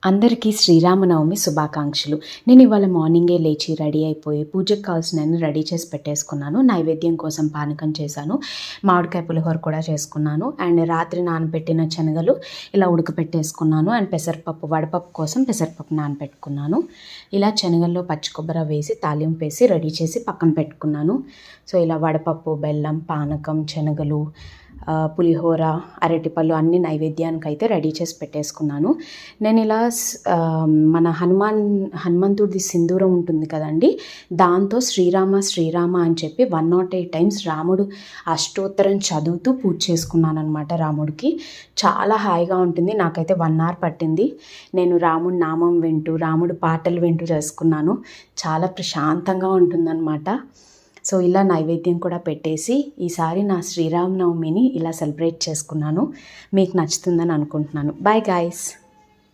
అందరికీ శ్రీరామనవమి శుభాకాంక్షలు. నేను ఇవాళ మార్నింగే లేచి రెడీ అయిపోయి పూజకు కావాల్సినవన్నీ రెడీ చేసి పెట్టేసుకున్నాను. నైవేద్యం కోసం పానకం చేశాను. మామిడికాయ పులిహోర కూడా చేసుకున్నాను. అండ్ రాత్రి నానబెట్టిన శనగలు ఇలా ఉడకపెట్టేసుకున్నాను. అండ్ పెసరపప్పు, వడపప్పు కోసం పెసరపప్పు నానబెట్టుకున్నాను. ఇలా శనగల్లో పచ్చి కొబ్బరి వేసి తాలింపు వేసి రెడీ చేసి పక్కన పెట్టుకున్నాను. సో ఇలా వడపప్పు, బెల్లం, పానకం, శనగలు, పులిహోర, అరటిపళ్ళు అన్ని నైవేద్యానికి అయితే రెడీ చేసి పెట్టేసుకున్నాను. నేను ఇలా మన హనుమంతుడిది సింధూరం ఉంటుంది కదండి, దాంతో శ్రీరామ శ్రీరామ అని చెప్పి 108 టైమ్స్ రాముడు అష్టోత్తరం చదువుతూ పూజ చేసుకున్నాను అనమాట. రాముడికి చాలా హాయిగా ఉంటుంది. నాకైతే 1 hour పట్టింది. నేను రాముడి నామం వింటూ, రాముడి పాటలు వింటూ చేసుకున్నాను. చాలా ప్రశాంతంగా ఉంటుందన్నమాట. సో ఇలా నైవేద్యం కూడా పెట్టేసి ఈసారి నా శ్రీరామనవమిని ఇలా సెలబ్రేట్ చేసుకున్నాను. మీకు నచ్చుతుందని అనుకుంటున్నాను. Bye guys.